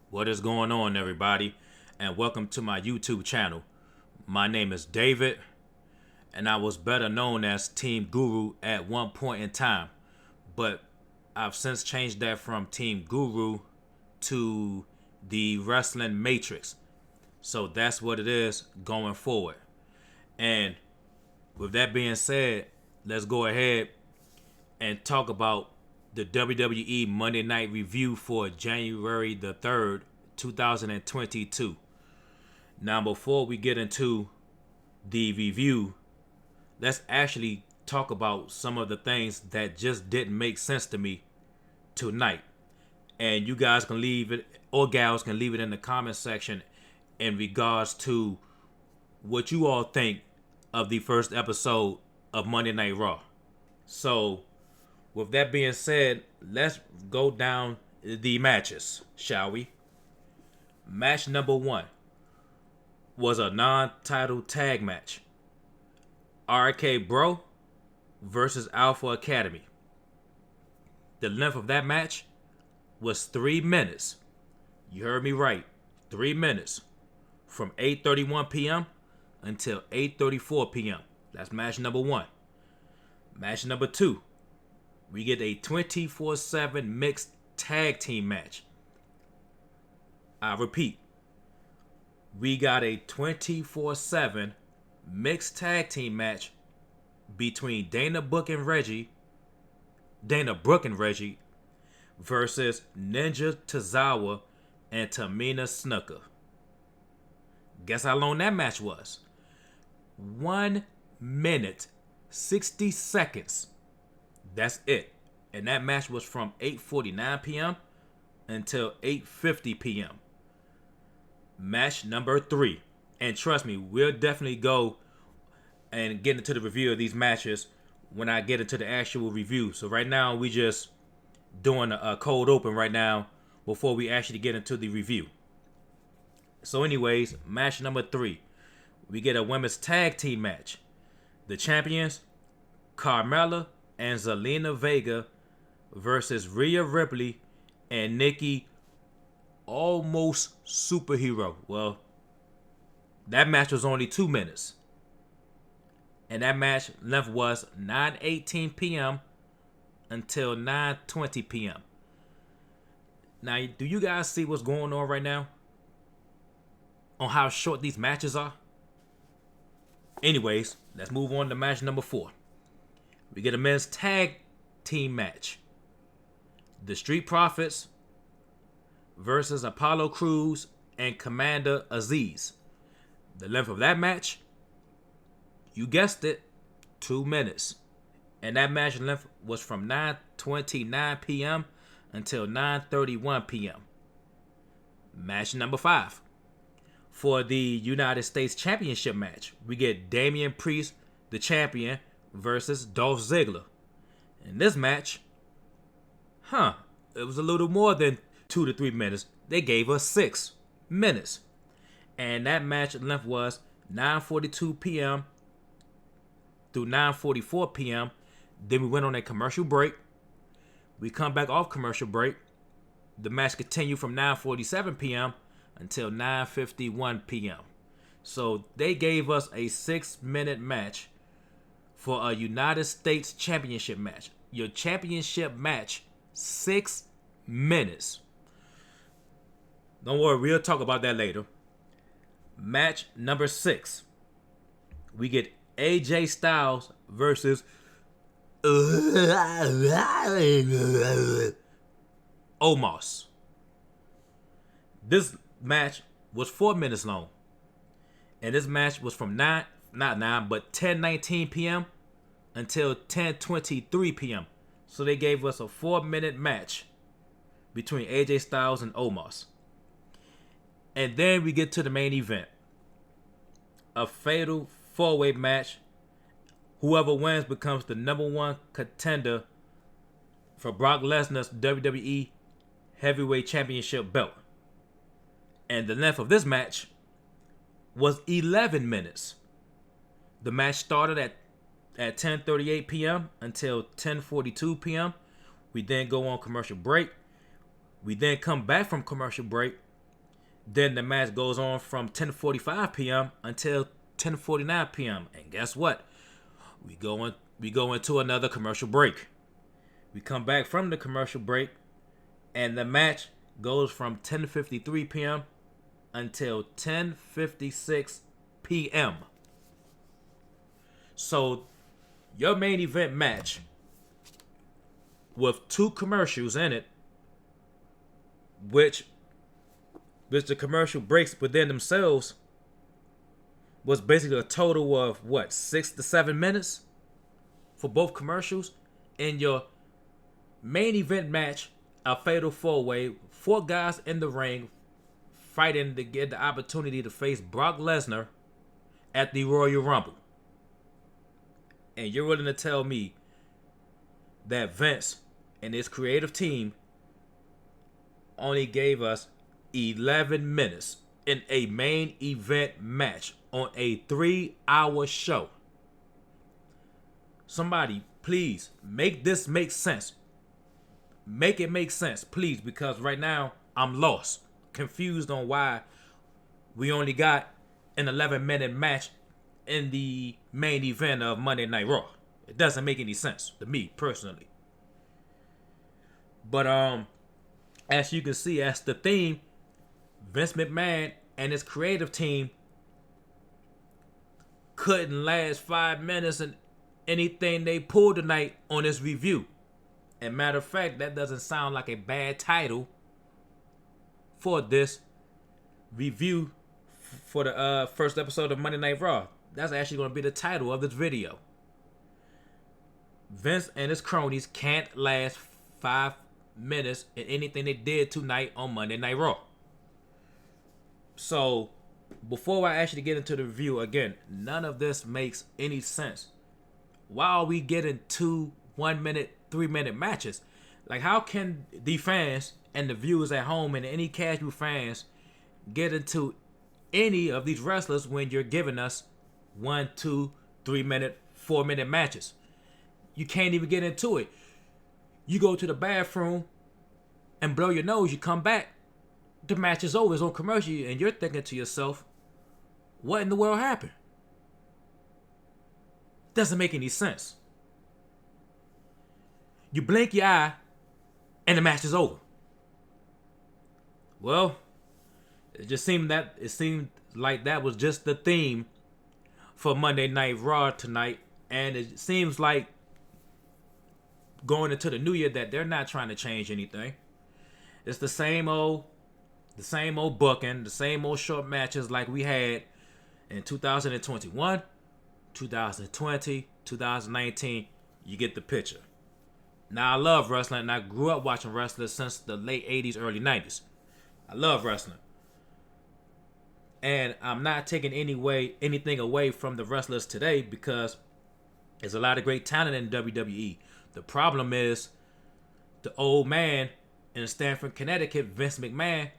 What is going on, everybody? And welcome to my YouTube channel. My name is David, and I was better known as Team Guru at one point in time. But I've since changed that from Team Guru to the Wrestling Matrix. So that's what it is going forward. And with that being said, let's go ahead and talk about the WWE Monday Night Review for January the 3rd, 2022. Now, before we get into the review, let's actually talk about some of the things that just didn't make sense to me tonight. And you guys can leave it, or gals can leave it in the comment section in regards to what you all think of the first episode of Monday Night Raw. So, with that being said, let's go down the matches, shall we? Match number 1 was a non-title tag match. RK Bro versus Alpha Academy. The length of that match was 3 minutes. You heard me right. 3 minutes. From 8:31 p.m. until 8:34 p.m. That's match number 1. Match number 2. We get a 24/7 mixed tag team match. I repeat, we got a 24/7 mixed tag team match between Dana Brooke and Reggie versus Ninja Tozawa and Tamina Snuka. Guess how long that match was? 1 minute, 60 seconds. That's it. And that match was from 8:49 p.m. until 8:50 p.m. Match number 3. And trust me, we'll definitely go and get into the review of these matches when I get into the actual review. So right now, we just doing a cold open right now before we actually get into the review. So anyways, match number 3. We get a women's tag team match. The champions, Carmella and Zelina Vega versus Rhea Ripley and Nikki Almost Superhero. Well, that match was only 2 minutes. And that match length was 9:18 p.m. until 9:20 p.m. Now, do you guys see what's going on right now? On how short these matches are? Anyways, let's move on to match number 4. We get a men's tag team match. The Street Profits versus Apollo Crews and Commander Aziz. The length of that match, you guessed it, 2 minutes. And that match length was from 9:29 p.m. until 9:31 p.m. Match number 5. For the United States Championship match, we get Damien Priest, the champion, versus Dolph Ziggler. In this match, it was a little more than 2 to 3 minutes. They gave us 6 minutes. And that match length was 9:42 p.m. through 9:44 p.m. Then we went on a commercial break. We come back off commercial break. The match continued from 9:47 p.m. until 9:51 p.m. So they gave us a 6-minute match for a United States Championship match. Your championship match, 6 minutes. Don't worry, we'll talk about that later. Match number 6. We get AJ Styles versus Omos. This match was 4 minutes long. And this match was from 10:19 p.m. until 10:23 p.m. So they gave us a 4-minute match between AJ Styles and Omos. And then we get to the main event. A fatal 4-way match. Whoever wins becomes the number 1 contender for Brock Lesnar's WWE Heavyweight Championship belt. And the length of this match was 11 minutes. The match started at 10:38 p.m. until 10:42 p.m. We then go on commercial break. We then come back from commercial break Then the match goes on from 10:45 p.m. until 10:49 p.m. And guess what? We go into another commercial break. We come back from the commercial break, and the match goes from 10:53 p.m. until 10:56 p.m. So your main event match with 2 commercials in it, which the commercial breaks within themselves, was basically a total of 6 to 7 minutes for both commercials. In your main event match, a fatal 4-way, 4 guys in the ring fighting to get the opportunity to face Brock Lesnar at the Royal Rumble. And you're willing to tell me that Vince and his creative team only gave us 11 minutes in a main event match on a 3-hour show? Somebody, please, make this make sense. Make it make sense, please, because right now I'm lost, confused on why we only got an 11-minute match in the main event of Monday Night Raw. It doesn't make any sense to me personally. But as you can see, as the theme, Vince McMahon and his creative team couldn't last 5 minutes in anything they pulled tonight on this review. And matter of fact, that doesn't sound like a bad title for this review for the first episode of Monday Night Raw. That's actually going to be the title of this video. Vince and his cronies can't last 5 minutes in anything they did tonight on Monday Night Raw. So, before I actually get into the review, again, none of this makes any sense. Why are we getting 2 1-minute, 3-minute matches? Like, how can the fans and the viewers at home and any casual fans get into any of these wrestlers when you're giving us 1, 2, 3-minute, 4-minute matches? You can't even get into it. You go to the bathroom and blow your nose, you come back, the match is over, it's on commercial, and you're thinking to yourself, what in the world happened? Doesn't make any sense. You blink your eye and the match is over. Well, it seemed like that was just the theme for Monday Night Raw tonight, and it seems like going into the new year that they're not trying to change anything. It's the same old booking, the same old short matches like we had in 2021, 2020, 2019. You get the picture. Now, I love wrestling, and I grew up watching wrestling since the late 80s, early 90s. I love wrestling. And I'm not taking anything away from the wrestlers today, because there's a lot of great talent in WWE. The problem is the old man in Stamford, Connecticut, Vince McMahon,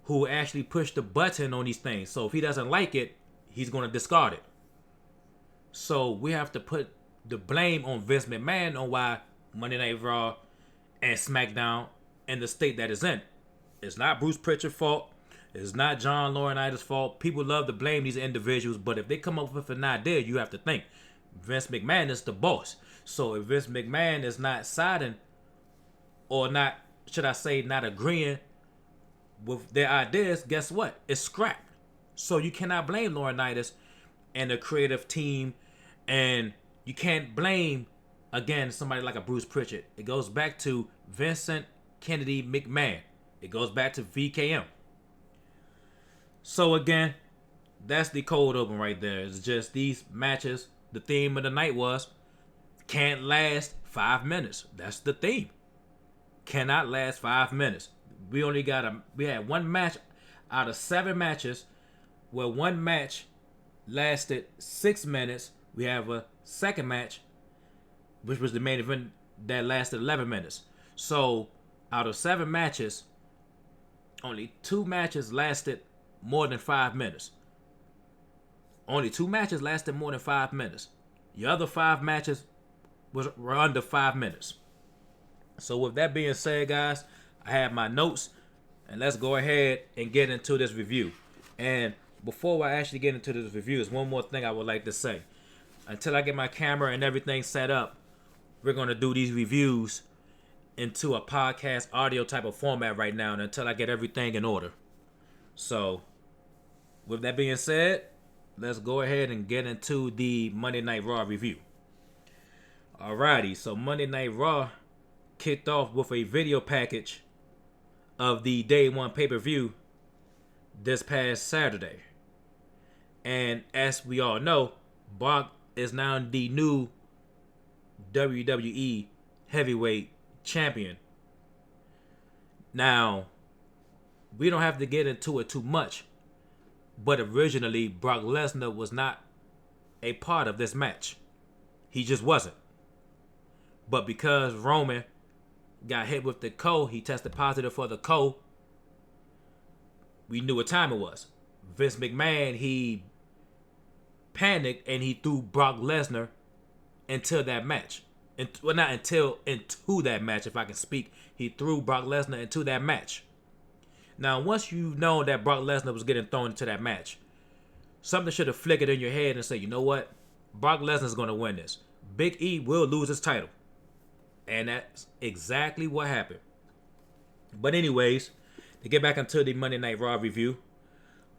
who actually pushed the button on these things. So if he doesn't like it, he's going to discard it. So we have to put the blame on Vince McMahon on why Monday Night Raw and SmackDown in the state that it's in. It's not Bruce Pritchard's fault. It's not John Laurinaitis' fault. People love to blame these individuals, but if they come up with an idea, you have to think Vince McMahon is the boss. So if Vince McMahon is not siding, or not, should I say, not agreeing with their ideas, guess what? It's scrapped. So you cannot blame Laurinaitis and the creative team, and you can't blame, again, somebody like a Bruce Pritchard. It goes back to Vincent Kennedy McMahon. It goes back to VKM. So again, that's the cold open right there. It's just these matches, the theme of the night was, can't last 5 minutes. That's the theme. Cannot last 5 minutes. We had one match out of 7 matches, where one match lasted 6 minutes. We have a second match, which was the main event, that lasted 11 minutes. So out of 7 matches, only 2 matches lasted more than 5 minutes. Only 2 matches lasted more than 5 minutes. The other 5 matches were under 5 minutes. So with that being said, guys, I have my notes. and let's go ahead and get into this review. And before I actually get into this review, there's one more thing I would like to say. Until I get my camera and everything set up, we're going to do these reviews into a podcast audio type of format right now, and until I get everything in order. So, with that being said, let's go ahead and get into the Monday Night Raw review. Alrighty, so Monday Night Raw kicked off with a video package of the Day 1 pay-per-view this past Saturday. And as we all know, Brock is now the new WWE Heavyweight Champion. Now, we don't have to get into it too much, but originally Brock Lesnar was not a part of this match. He just wasn't. But because Roman got hit with the cold, he tested positive for the cold, we knew what time it was. Vince McMahon, he panicked and he threw Brock Lesnar into that match. Into that match, if I can speak. He threw Brock Lesnar into that match. Now, once you know that Brock Lesnar was getting thrown into that match, something should have flickered in your head and say, you know what? Brock Lesnar's going to win this. Big E will lose his title. And that's exactly what happened. But anyways, to get back into the Monday Night Raw review,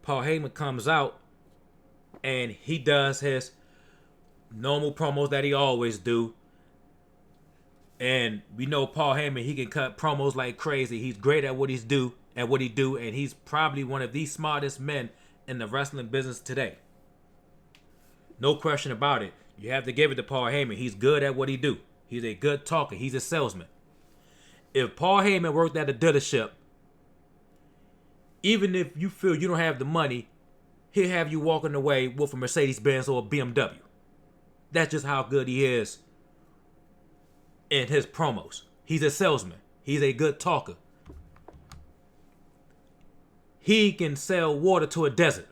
Paul Heyman comes out and he does his normal promos that he always do. And we know Paul Heyman, he can cut promos like crazy. He's great at what he do, and he's probably one of the smartest men in the wrestling business today. No question about it. You have to give it to Paul Heyman. He's good at what he do. He's a good talker. He's a salesman. If Paul Heyman worked at a dealership, even if you feel you don't have the money, he'll have you walking away with a Mercedes-Benz or a BMW. That's just how good he is in his promos. He's a salesman. He's a good talker. He can sell water to a desert.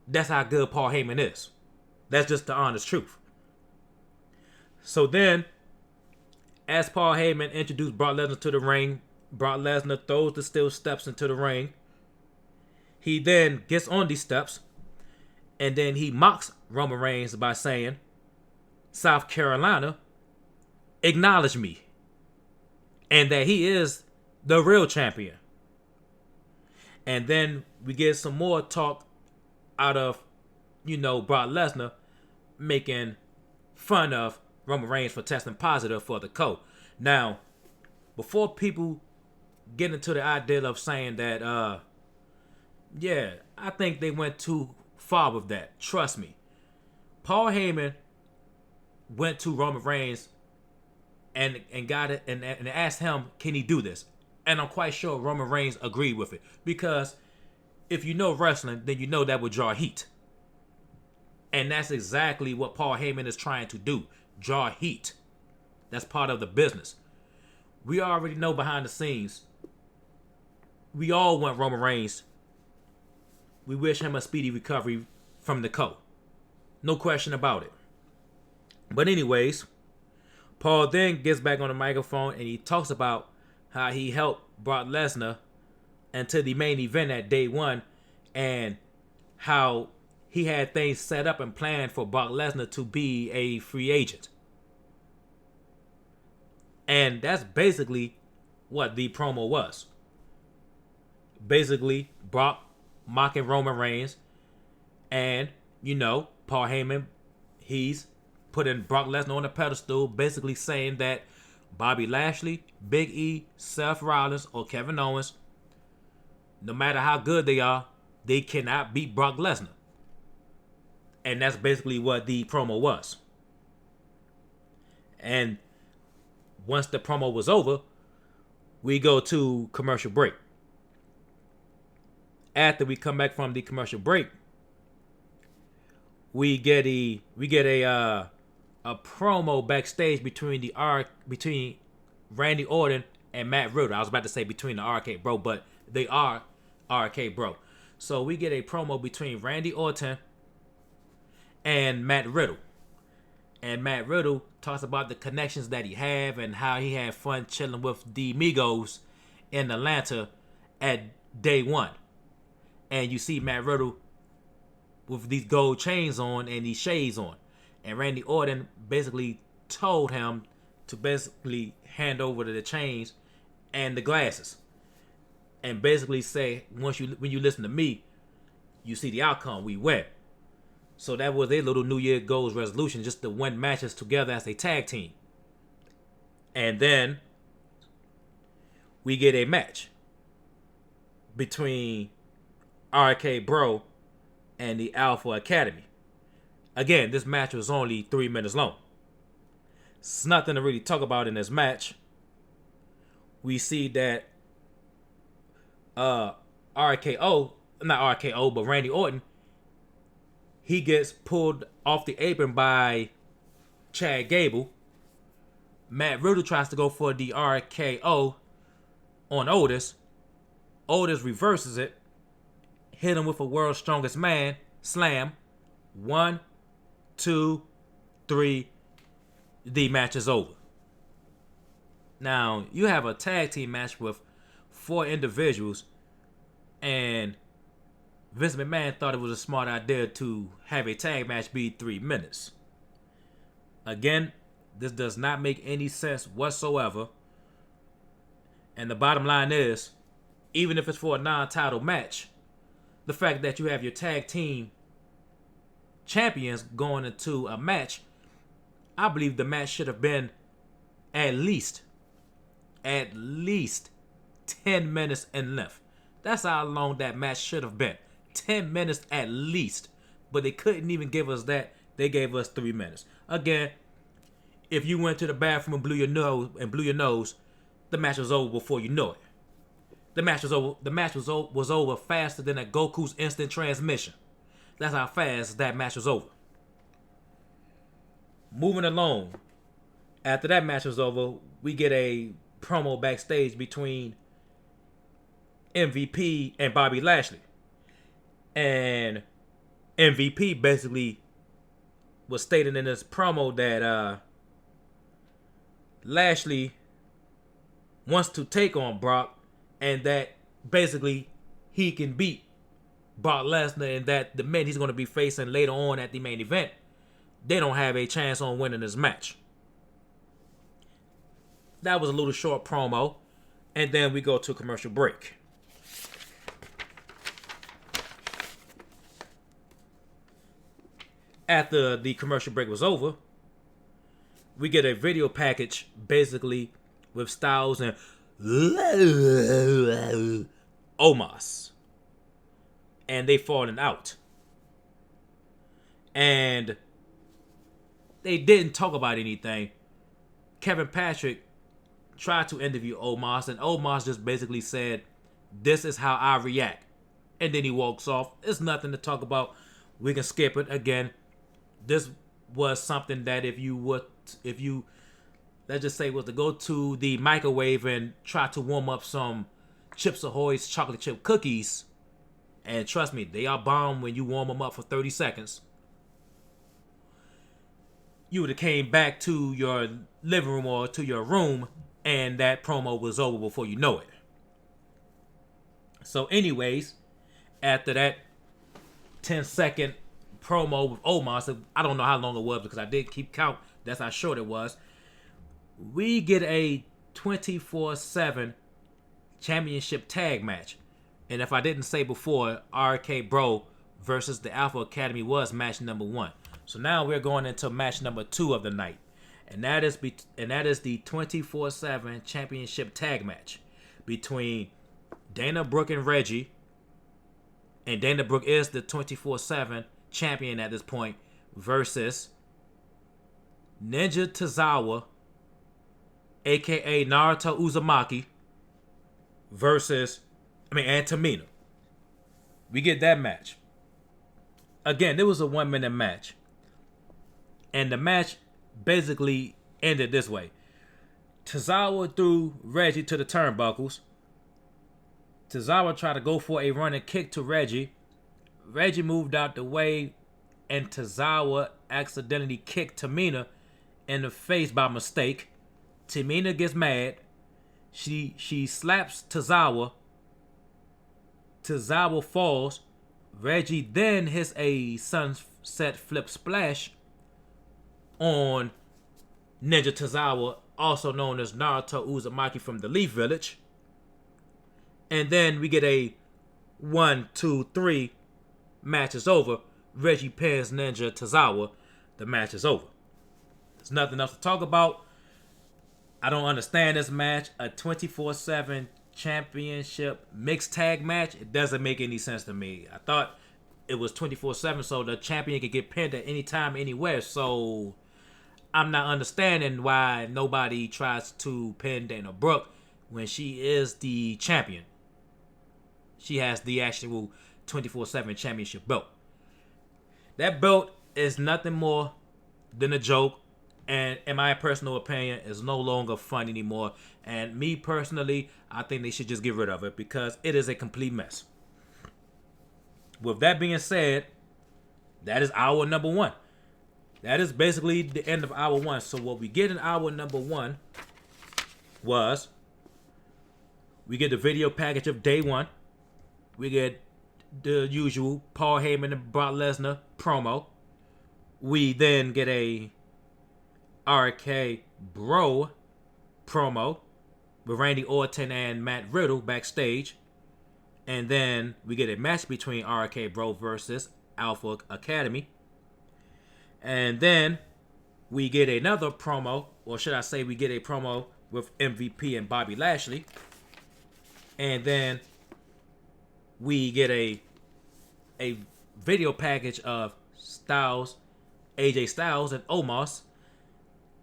That's how good Paul Heyman is. That's just the honest truth. So then, as Paul Heyman introduced Brock Lesnar to the ring, Brock Lesnar throws the steel steps into the ring. He then gets on these steps, and then he mocks Roman Reigns by saying, South Carolina, acknowledge me. And that he is the real champion. And then we get some more talk out of, Brock Lesnar making fun of Roman Reigns for testing positive for the COVID. Now, before people get into the idea of saying that, I think they went too far with that. Trust me. Paul Heyman went to Roman Reigns and got it and asked him, can he do this? And I'm quite sure Roman Reigns agreed with it. Because if you know wrestling, then you know that would draw heat. And that's exactly what Paul Heyman is trying to do. Draw heat. That's part of the business. We already know behind the scenes, we all want Roman Reigns. We wish him a speedy recovery from the COVID. No question about it. But anyways, Paul then gets back on the microphone and he talks about how he helped Brock Lesnar into the main event at Day 1 and how he had things set up and planned for Brock Lesnar to be a free agent. And that's basically what the promo was. Basically, Brock mocking Roman Reigns. And, Paul Heyman, he's putting Brock Lesnar on a pedestal, basically saying that Bobby Lashley, Big E, Seth Rollins, or Kevin Owens, no matter how good they are, they cannot beat Brock Lesnar. And that's basically what the promo was. And once the promo was over, we go to commercial break. After we come back from the commercial break, we get a promo backstage between Randy Orton and Matt Riddle. I was about to say between the RK Bro, but they are RK Bro. So we get a promo between Randy Orton and Matt Riddle. And Matt Riddle talks about the connections that he have and how he had fun chilling with the Migos in Atlanta at day one. And you see Matt Riddle with these gold chains on and these shades on. And Randy Orton basically told him to basically hand over the chains and the glasses. And basically say, when you listen to me, you see the outcome, we win. So that was their little New Year goals resolution, just to win matches together as a tag team. And then we get a match between RK Bro and the Alpha Academy. Again, this match was only 3 minutes long. It's nothing to really talk about in this match. We see that RKO, not RKO, but Randy Orton, he gets pulled off the apron by Chad Gable. Matt Riddle tries to go for the RKO on Otis. Otis reverses it, hit him with a World's Strongest Man slam. 1, 2, 3. The match is over. Now, you have a tag team match with 4 individuals, and Vince McMahon thought it was a smart idea to have a tag match be 3 minutes. Again, this does not make any sense whatsoever. And the bottom line is, even if it's for a non-title match, the fact that you have your tag team champions going into a match, I believe the match should have been at least 10 minutes in length. That's how long that match should have been. 10 minutes at least. But they couldn't even give us that. They gave us 3 minutes. Again, if you went to the bathroom and blew your nose, the match was over before you know it. The match was over. The match was over faster than a Goku's instant transmission. That's how fast that match was over. Moving along, after that match was over, we get a promo backstage between MVP and Bobby Lashley. And MVP basically was stating in this promo that Lashley wants to take on Brock, and that basically he can beat Brock Lesnar, and that the men he's going to be facing later on at the main event, they don't have a chance on winning this match. That was a little short promo, and then we go to a commercial break. After the commercial break was over, we get a video package basically with Styles and Omos. And they falling out. And they didn't talk about anything. Kevin Patrick tried to interview Omos, and Omos just basically said, "This is how I react." And then he walks off. It's nothing to talk about. We can skip it. Again, this was something that if you let's just say was to go to the microwave and try to warm up some Chips Ahoy's chocolate chip cookies, and trust me, they are bomb when you warm them up for 30 seconds. You would have came back to your living room or to your room, and that promo was over before you know it. So anyways, after that 10-second promo with Omos, I don't know how long it was because I did keep count. That's how short it was. We get a 24/7 championship tag match. And if I didn't say before, RK Bro versus the Alpha Academy was match number 1. So now we're going into match number 2 of the night. And that is the 24/7 championship tag match between Dana Brooke and Reggie. And Dana Brooke is the 24/7 champion at this point, versus Ninja Tozawa, aka Naruto Uzumaki, and Tamina. We get that match. Again, it was a 1-minute match. And the match basically ended this way. Tozawa threw Reggie to the turnbuckles. Tozawa tried to go for a running kick to Reggie. Reggie moved out the way, and Tozawa accidentally kicked Tamina in the face by mistake. Tamina gets mad. She slaps Tozawa, Tozawa falls. Reggie then hits a sunset flip splash on Ninja Tozawa, also known as Naruto Uzumaki from the Leaf Village. And then we get a 1, 2, 3. Match is over. Reggie pins Ninja Tozawa. The match is over. There's nothing else to talk about. I don't understand this match. A 24/7 championship mixed tag match. It doesn't make any sense to me. I thought it was 24/7 so the champion could get pinned at any time, anywhere. So I'm not understanding why nobody tries to pin Dana Brooke when she is the champion. She has the actual 24/7 championship belt. That belt is nothing more than a joke, and in my personal opinion, is no longer fun anymore. And me personally, I think they should just get rid of it because it is a complete mess. With that being said, that is hour number 1. That is basically the end of hour 1. So what we get in hour number 1 was we get the video package of day 1. We get the usual Paul Heyman and Brock Lesnar promo. We then get a RK Bro promo with Randy Orton and Matt Riddle backstage. And then we get a match between RK Bro versus Alpha Academy. And then we get another promo, or should I say we get a promo with MVP and Bobby Lashley. And then we get a video package of Styles, AJ Styles, and Omos.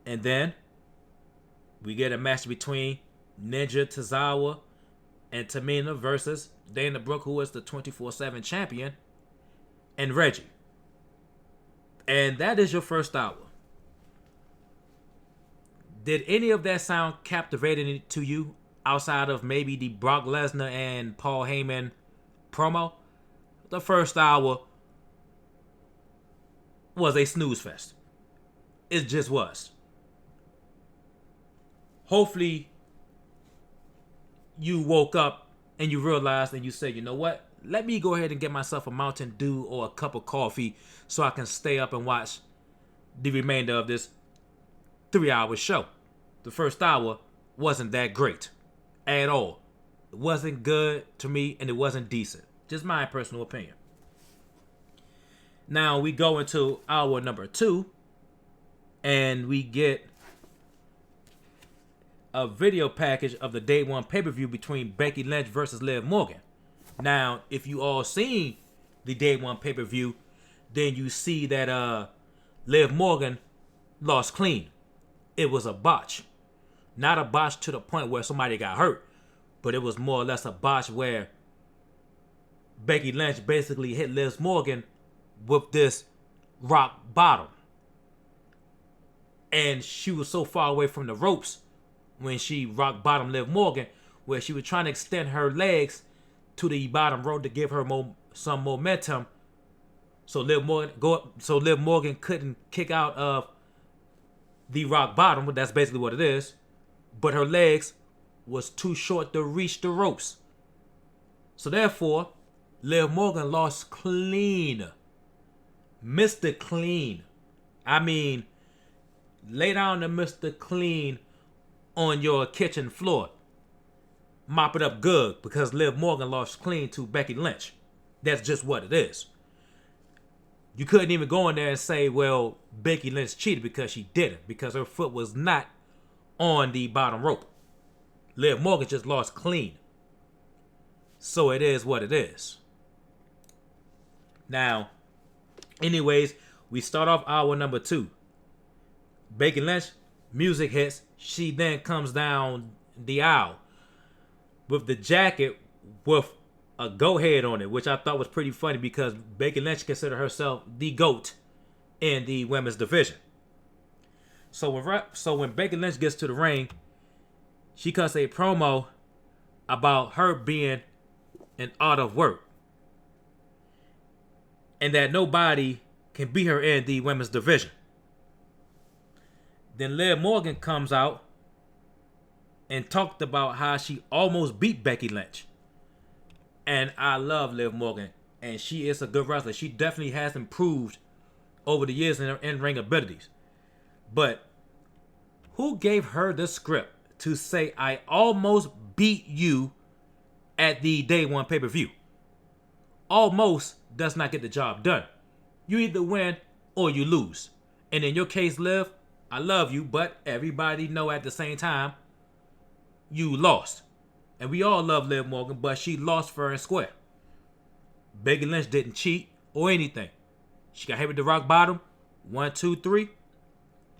And then we get a match between Ninja Tozawa and Tamina versus Dana Brooke, who is the 24/7 champion, and Reggie. And that is your first hour. Did any of that sound captivating to you outside of maybe the Brock Lesnar and Paul Heyman promo? The first hour was a snooze fest. It just was. Hopefully you woke up and you realized and you said, you know what? Let me go ahead and get myself a Mountain Dew or a cup of coffee so I can stay up and watch the remainder of this 3-hour show. The first hour wasn't that great at all. It wasn't good to me and it wasn't decent. Just my personal opinion. Now we go into hour number 2 and we get a video package of the day 1 pay-per-view between Becky Lynch versus Liv Morgan. Now, if you all seen the day 1 pay-per-view, then you see that Liv Morgan lost clean. It was a botch. Not a botch to the point where somebody got hurt, but it was more or less a botch where Becky Lynch basically hit Liv Morgan with this rock bottom. And she was so far away from the ropes when she rock bottom Liv Morgan, where she was trying to extend her legs to the bottom rope to give her some momentum, so Liv Morgan couldn't kick out of the rock bottom. But that's basically what it is. But her legs was too short to reach the ropes, so therefore Liv Morgan lost clean, Mr. Clean. I mean, lay down to Mr. Clean on your kitchen floor. Mop it up good because Liv Morgan lost clean to Becky Lynch. That's just what it is. You couldn't even go in there and say, well, Becky Lynch cheated, because she didn't, because her foot was not on the bottom rope. Liv Morgan just lost clean. So it is what it is. Now, anyways, we start off hour number 2. Becky Lynch, music hits. She then comes down the aisle with the jacket with a goat head on it, which I thought was pretty funny because Becky Lynch considered herself the GOAT in the women's division. So when Becky Lynch gets to the ring, she cuts a promo about her being an out of work and that nobody can beat her in the women's division. Then Liv Morgan comes out and talked about how she almost beat Becky Lynch. And I love Liv Morgan. And she is a good wrestler. She definitely has improved over the years in her in-ring abilities. But who gave her the script to say, I almost beat you at the day one pay-per-view? Almost does not get the job done. You either win or you lose. And in your case, Liv, I love you, but everybody know at the same time, you lost. And we all love Liv Morgan, but she lost fair and square. Becky Lynch didn't cheat or anything. She got hit with the rock bottom. 1, 2, 3.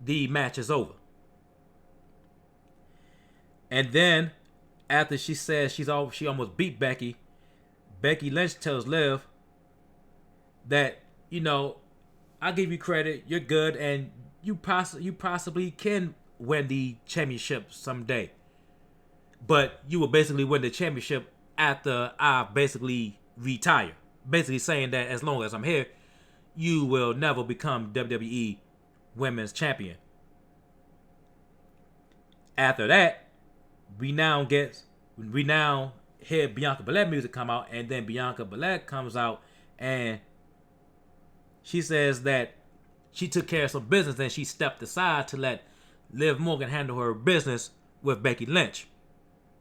The match is over. And then, after she says she almost beat Becky, Becky Lynch tells Liv that, I give you credit, you're good, and you possibly can win the championship someday. But you will basically win the championship after I basically retire. Basically saying that as long as I'm here, you will never become WWE Women's Champion. After that, we now hear Bianca Belair music come out, and then Bianca Belair comes out and she says that she took care of some business and she stepped aside to let Liv Morgan handle her business with Becky Lynch.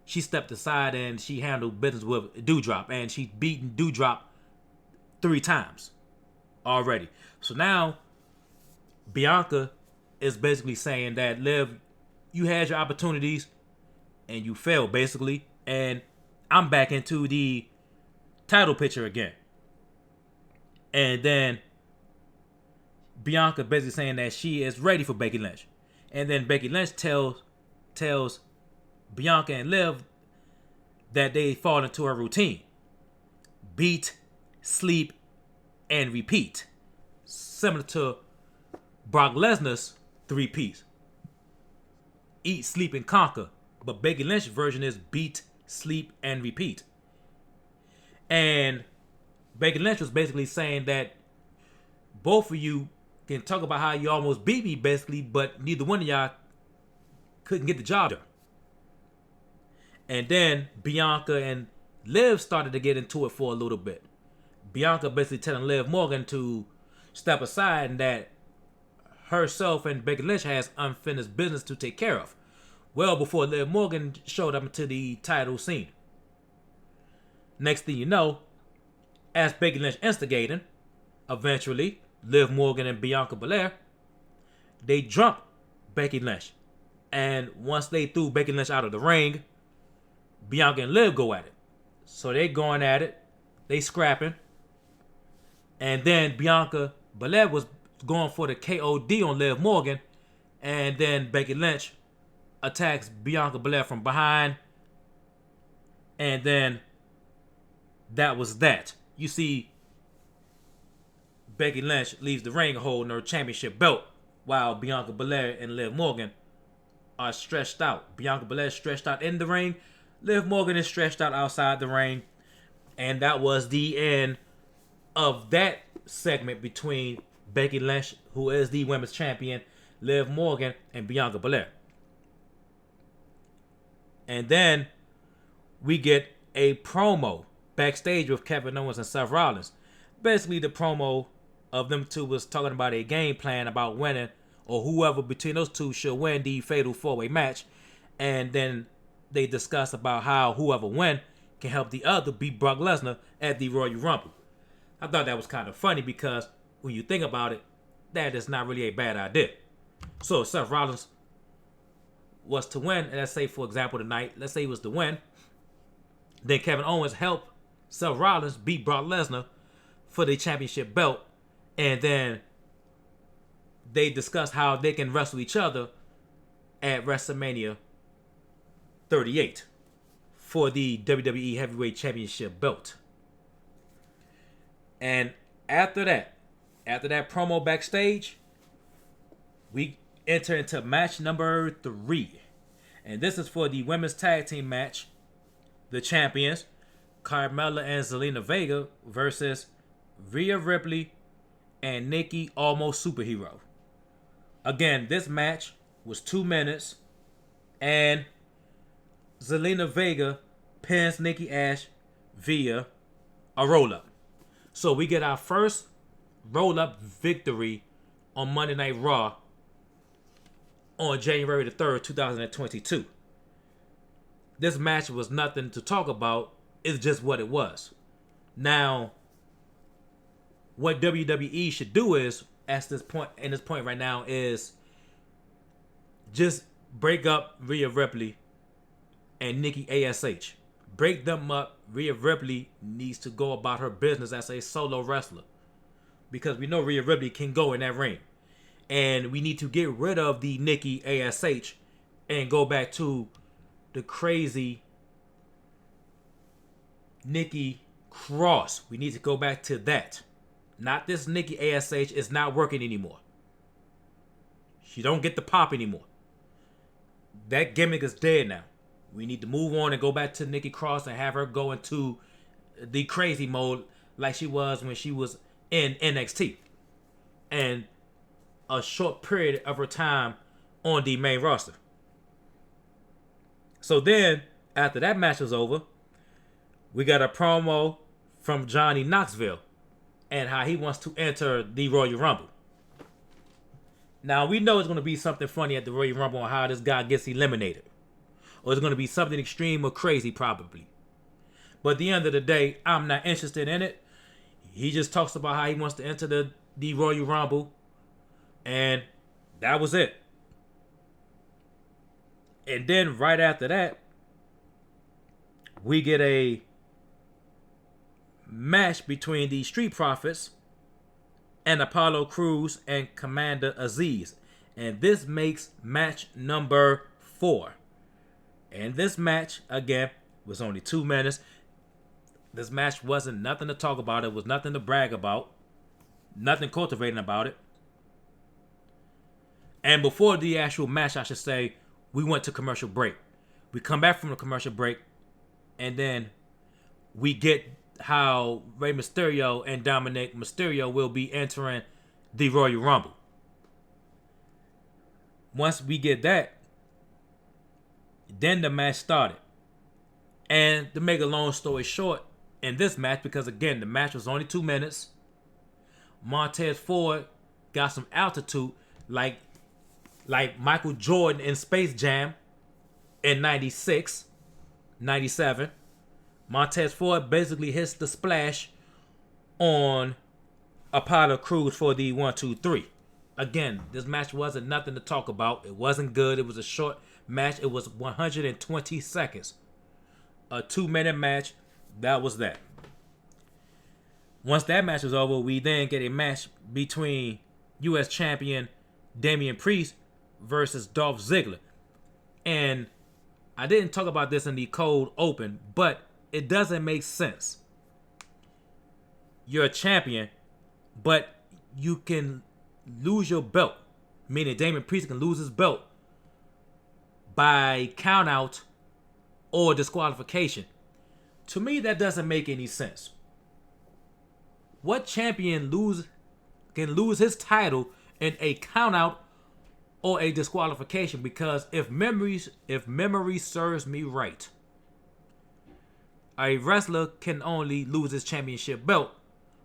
She stepped aside and she handled business with Doudrop, and she's beaten Doudrop 3 times already. So now Bianca is basically saying that, Liv, you had your opportunities and you failed basically, and I'm back into the title picture again. And then Bianca basically saying that she is ready for Becky Lynch. And then Becky Lynch tells Bianca and Liv that they fall into her routine. Beat, sleep, and repeat. Similar to Brock Lesnar's 3Ps. Eat, sleep, and conquer. But Becky Lynch's version is beat, sleep, and repeat. And Becky Lynch was basically saying that both of you can talk about how you almost beat me, basically, but neither one of y'all couldn't get the job done. And then Bianca and Liv started to get into it for a little bit. Bianca basically telling Liv Morgan to step aside and that herself and Becky Lynch has unfinished business to take care of. Well before Liv Morgan showed up into the title scene. Next thing you know, as Becky Lynch instigating, eventually Liv Morgan and Bianca Belair, they jump Becky Lynch. And once they threw Becky Lynch out of the ring, Bianca and Liv go at it. So they going at it. They scrapping. And then Bianca Belair was going for the KOD on Liv Morgan. And then Becky Lynch attacks Bianca Belair from behind. And then that was that. You see, Becky Lynch leaves the ring holding her championship belt, while Bianca Belair and Liv Morgan are stretched out. Bianca Belair is stretched out in the ring. Liv Morgan is stretched out outside the ring. And that was the end of that segment between Becky Lynch, who is the women's champion, Liv Morgan, and Bianca Belair. And then we get a promo backstage with Kevin Owens and Seth Rollins. Basically, the promo of them two was talking about a game plan about winning, or whoever between those two should win the fatal 4-way match. And then they discuss about how whoever win can help the other beat Brock Lesnar at the Royal Rumble. I thought that was kind of funny because when you think about it, that is not really a bad idea. So Seth Rollins was to win, and let's say for example tonight, let's say he was to win, then Kevin Owens helped Seth Rollins beat Brock Lesnar for the championship belt, and then they discussed how they can wrestle each other at WrestleMania 38 for the WWE Heavyweight Championship belt. And after that promo backstage, we enter into match number 3. And this is for the women's tag team match. The champions, Carmella and Zelina Vega versus Rhea Ripley and Nikki Almost Superhero. Again, this match was 2 minutes, and Zelina Vega pins Nikki Ash via a roll-up. So we get our first roll-up victory on Monday Night Raw on January the 3rd, 2022. This match was nothing to talk about. It's just what it was. Now, what WWE should do is, at this point right now, is just break up Rhea Ripley and Nikki ASH. Break them up. Rhea Ripley needs to go about her business as a solo wrestler, because we know Rhea Ripley can go in that ring. And we need to get rid of the Nikki ASH and go back to the crazy Nikki Cross. We need to go back to that. Not this Nikki ASH is not working anymore. She don't get the pop anymore. That gimmick is dead now. We need to move on and go back to Nikki Cross and have her go into the crazy mode like she was when she was in NXT. And a short period of her time on the main roster. So then, after that match was over, we got a promo from Johnny Knoxville and how he wants to enter the Royal Rumble. Now, we know it's going to be something funny at the Royal Rumble on how this guy gets eliminated. Or it's going to be something extreme or crazy, probably. But at the end of the day, I'm not interested in it. He just talks about how he wants to enter the Royal Rumble. And that was it. And then right after that, we get a match between the Street Profits and Apollo Crews and Commander Aziz. And this makes match number 4. And this match, again, was only 2 minutes. This match wasn't nothing to talk about. It was nothing to brag about. Nothing cultivating about it. And before the actual match, I should say, we went to commercial break. We come back from the commercial break, and then we get how Rey Mysterio and Dominic Mysterio will be entering the Royal Rumble. Once we get that, then the match started. And to make a long story short, in this match, because again, the match was only 2 minutes, Montez Ford got some altitude like Michael Jordan in Space Jam in 96, 97. Montez Ford basically hits the splash on Apollo Crews for the 1, 2, 3. Again, this match wasn't nothing to talk about. It wasn't good. It was a short match. It was 120 seconds. A 2-minute match. That was that. Once that match was over, we then get a match between U.S. champion Damien Priest versus Dolph Ziggler. And I didn't talk about this in the cold open, but it doesn't make sense. You're a champion, but you can lose your belt. Meaning Damien Priest can lose his belt by count out or disqualification. To me, that doesn't make any sense. What champion can lose his title in a count out or a disqualification? Because if memory serves me right, a wrestler can only lose his championship belt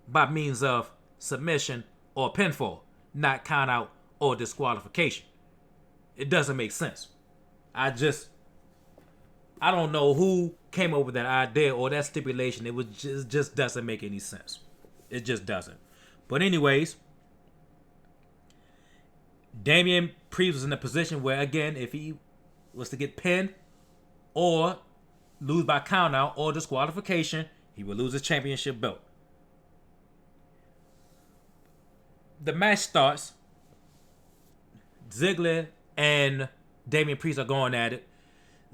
by means of submission or pinfall, not count out or disqualification. It doesn't make sense. I don't know who came up with that idea or that stipulation. It just doesn't make any sense. It just doesn't. But anyways, Damien Priest was in a position where, again, if he was to get pinned or lose by countout or disqualification, he would lose his championship belt. The match starts. Ziggler and Damien Priest are going at it.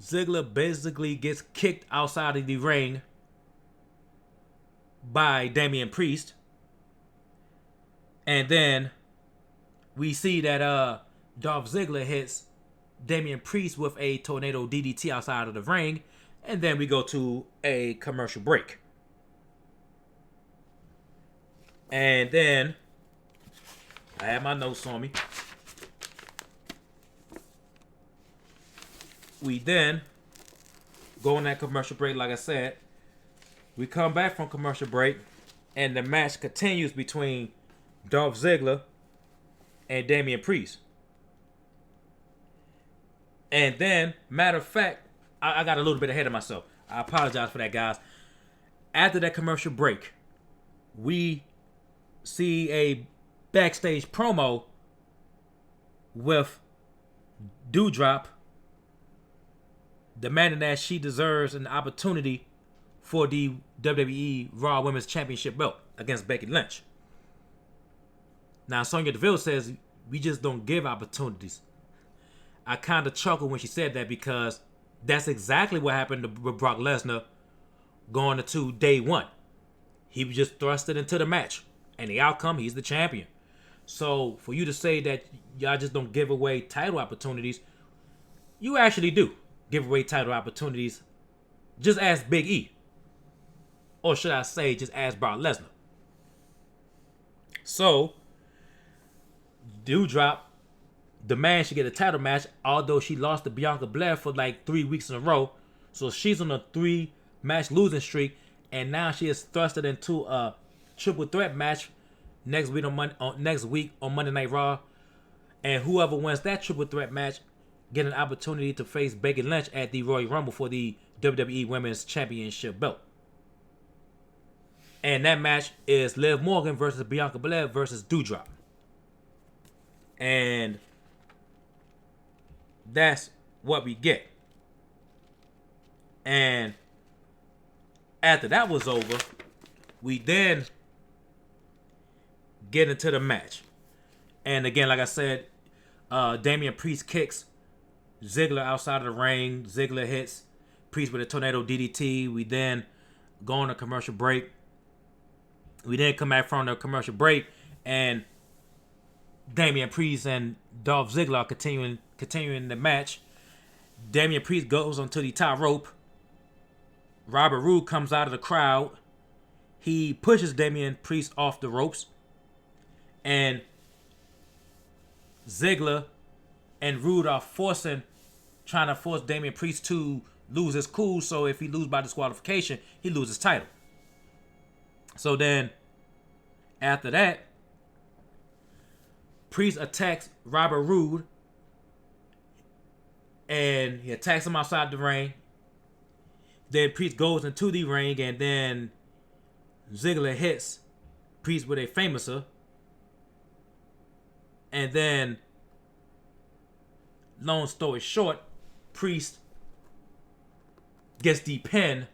Ziggler basically gets kicked outside of the ring by Damien Priest. And then we see that Dolph Ziggler hits Damien Priest with a tornado DDT outside of the ring. And then we go to a commercial break. And then I have my notes on me. We then go on that commercial break, like I said. We come back from commercial break, and the match continues between Dolph Ziggler and Damien Priest. And then, matter of fact, I got a little bit ahead of myself. I apologize for that, guys. After that commercial break, we see a backstage promo with Doudrop demanding that she deserves an opportunity for the WWE Raw Women's Championship belt against Becky Lynch. Now, Sonya Deville says, we just don't give opportunities. I kind of chuckled when she said that because that's exactly what happened with Brock Lesnar going into day one. He was just thrusted into the match. And the outcome, he's the champion. So, for you to say that y'all just don't give away title opportunities, you actually do give away title opportunities. Just ask Big E. Or should I say, just ask Brock Lesnar. So, Doudrop, the man should get a title match, although she lost to Bianca Belair for like 3 weeks in a row. So she's on a 3-match losing streak, and now she is thrusted into a triple threat match next week on Monday Night Raw. And whoever wins that triple threat match get an opportunity to face Becky Lynch at the Royal Rumble for the WWE Women's Championship belt. And that match is Liv Morgan versus Bianca Belair versus Doudrop. And that's what we get. And after that was over, we then get into the match. And again, like I said, Damien Priest kicks Ziggler outside of the ring. Ziggler hits Priest with a tornado DDT. We then go on a commercial break. We then come back from the commercial break, and Damien Priest and Dolph Ziggler are continuing the match. Damien Priest goes onto the top rope. Robert Roode comes out of the crowd. He pushes Damien Priest off the ropes. And Ziggler and Roode are trying to force Damien Priest to lose his cool. So if he loses by disqualification, he loses his title. So then, after that, Priest attacks Robert Roode. And he attacks him outside the ring. Then Priest goes into the ring, and then Ziggler hits Priest with a famouser. And then, long story short, Priest gets the pin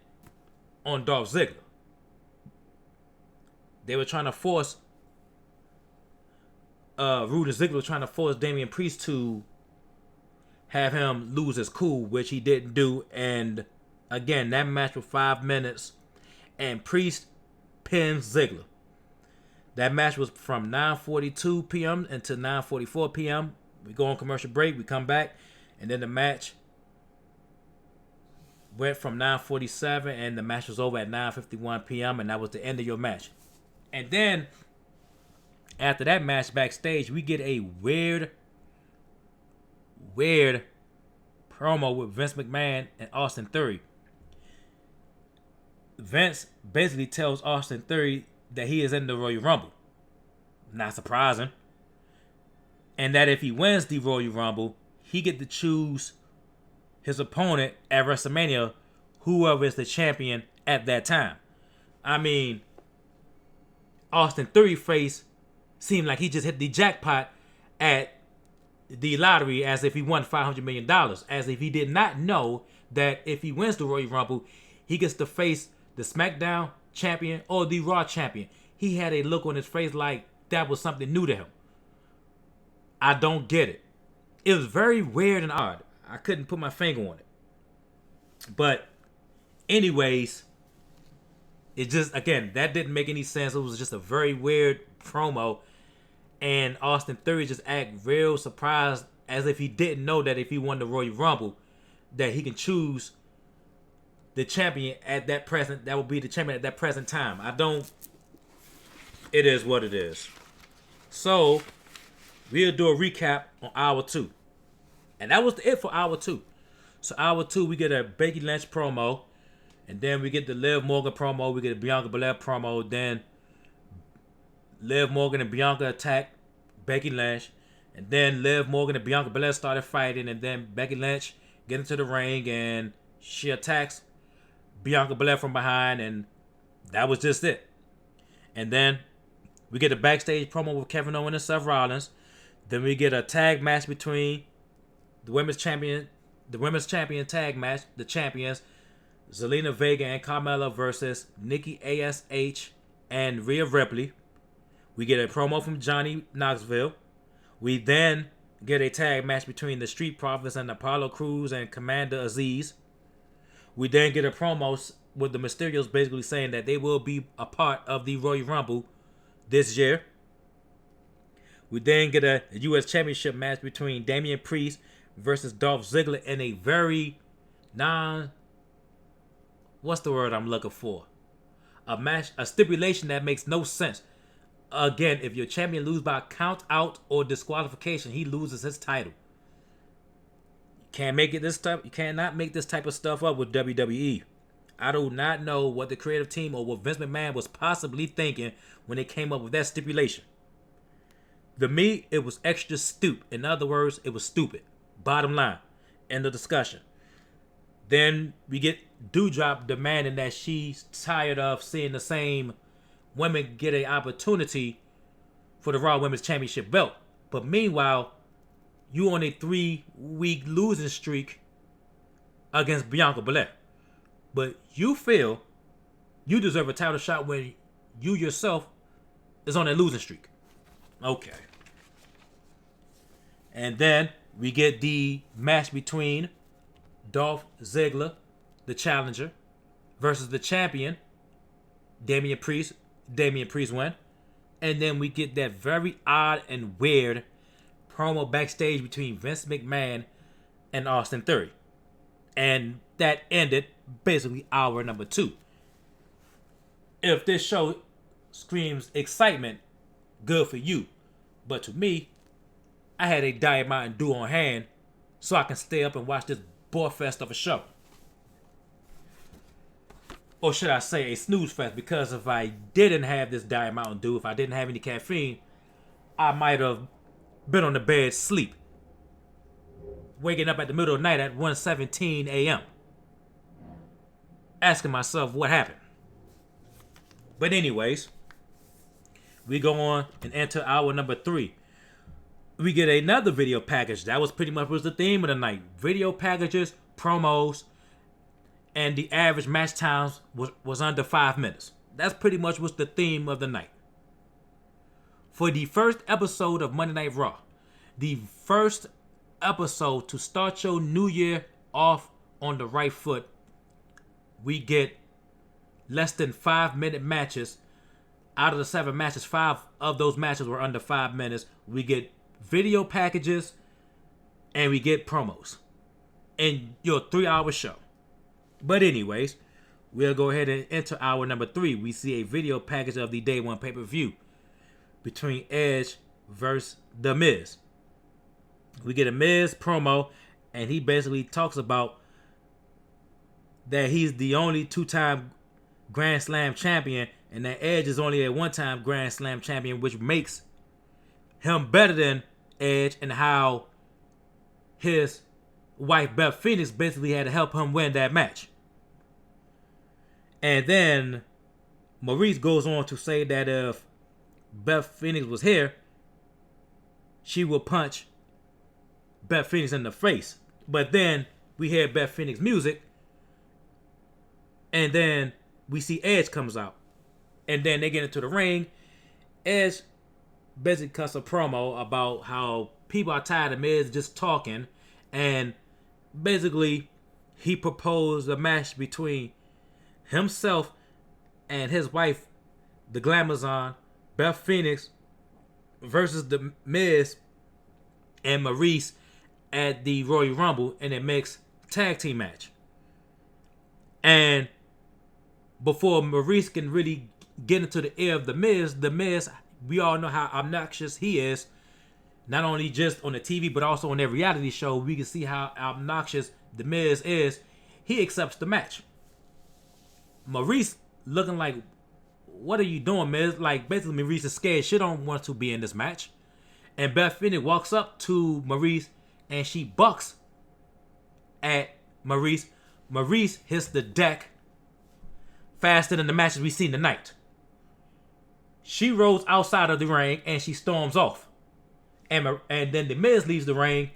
on Dolph Ziggler. They were trying to force Roode and Ziggler were trying to force Damien Priest to have him lose his cool, which he didn't do. And again, that match was 5 minutes, and Priest pins Ziggler. That match was from 9:42 p.m. until 9:44 p.m. We go on commercial break. We come back, and then the match went from 9:47, and the match was over at 9:51 p.m. And that was the end of your match. And then after that match backstage, we get a weird promo with Vince McMahon and Austin Theory. Vince basically tells Austin Theory that he is in the Royal Rumble. Not surprising. And that if he wins the Royal Rumble, he get to choose his opponent at WrestleMania, whoever is the champion at that time. I mean, Austin Theory face seemed like he just hit the jackpot at the lottery, as if he won $500 million. As if he did not know that if he wins the Royal Rumble, he gets to face the SmackDown champion or the Raw champion. He had a look on his face like that was something new to him. I don't get it. It was very weird and odd. I couldn't put my finger on it. But anyways, it just, again, that didn't make any sense. It was just a very weird promo. And Austin Theory just act real surprised, as if he didn't know that if he won the Royal Rumble, that he can choose the champion at that present, that will be the champion at that present time. It is what it is. So, we'll do a recap on hour 2. And that was it for hour 2. So hour 2, we get a Becky Lynch promo. And then we get the Liv Morgan promo. We get a Bianca Belair promo. Then Liv Morgan and Bianca attack Becky Lynch. And then Liv Morgan and Bianca Belair started fighting. And then Becky Lynch get into the ring and she attacks Bianca Belair from behind. And that was just it. And then we get a backstage promo with Kevin Owens and Seth Rollins. Then we get a tag match between the women's champion tag match, the champions, Zelina Vega and Carmella versus Nikki ASH and Rhea Ripley. We get a promo from Johnny Knoxville. We then get a tag match between the Street Profits and Apollo Crews and Commander Aziz. We then get a promo with the Mysterios basically saying that they will be a part of the Royal Rumble this year. We then get a U.S. Championship match between Damien Priest versus Dolph Ziggler in a very what's the word I'm looking for? A stipulation that makes no sense. Again, if your champion loses by count out or disqualification, he loses his title. You cannot make this type of stuff up with WWE. I do not know what the creative team or what Vince McMahon was possibly thinking when they came up with that stipulation. To me, it was extra stupid. In other words, it was stupid. Bottom line. End of discussion. Then we get Doudrop demanding that she's tired of seeing the same women get an opportunity for the Raw Women's Championship belt. But meanwhile, you on a 3-week losing streak against Bianca Belair. But you feel you deserve a title shot when you yourself is on a losing streak. Okay. And then we get the match between Dolph Ziggler, the challenger, versus the champion, Damien Priest. Damien Priest win. And then we get that very odd and weird promo backstage between Vince McMahon and Austin Theory. And that ended basically hour number 2. If this show screams excitement, good for you. But to me, I had a Diet Mountain Dew on hand so I can stay up and watch this bore fest of a show. Or should I say a snooze fest, because if I didn't have this Diet Mountain Dew, if I didn't have any caffeine, I might have been on the bed sleep, waking up at the middle of the night at 1:17 a.m. asking myself what happened. But anyways, we go on and enter hour number 3. We get another video package. That was pretty much the theme of the night. Video packages, promos, and the average match times was under 5 minutes. That's pretty much was the theme of the night. For the first episode of Monday Night Raw, the first episode to start your new year off on the right foot, we get less than 5-minute matches. Out of the 7 matches, 5 of those matches were under 5 minutes. We get video packages and we get promos in your 3-hour show. But anyways, we'll go ahead and enter hour number 3. We see a video package of the Day 1 pay-per-view between Edge versus The Miz. We get a Miz promo, and he basically talks about that he's the only 2-time Grand Slam champion, and that Edge is only a 1-time Grand Slam champion, which makes him better than Edge, and how his wife Beth Phoenix basically had to help him win that match. And then Maurice goes on to say that if Beth Phoenix was here, she would punch Beth Phoenix in the face. But then we hear Beth Phoenix music, and then we see Edge comes out, and then they get into the ring. Edge basically cuts a promo about how people are tired of Miz just talking, and basically he proposed a match between himself and his wife, the Glamazon, Beth Phoenix, versus the Miz and Maurice at the Royal Rumble in a mixed tag team match. And before Maurice can really get into the ear of the Miz, we all know how obnoxious he is. Not only just on the TV, but also on their reality show, we can see how obnoxious the Miz is. He accepts the match. Maurice looking like, what are you doing, man? It's like, basically, Maurice is scared. She don't want to be in this match. And Beth Phoenix walks up to Maurice, and she bucks at Maurice. Maurice hits the deck faster than the matches we've seen tonight. She rolls outside of the ring, and she storms off. And then The Miz leaves the ring.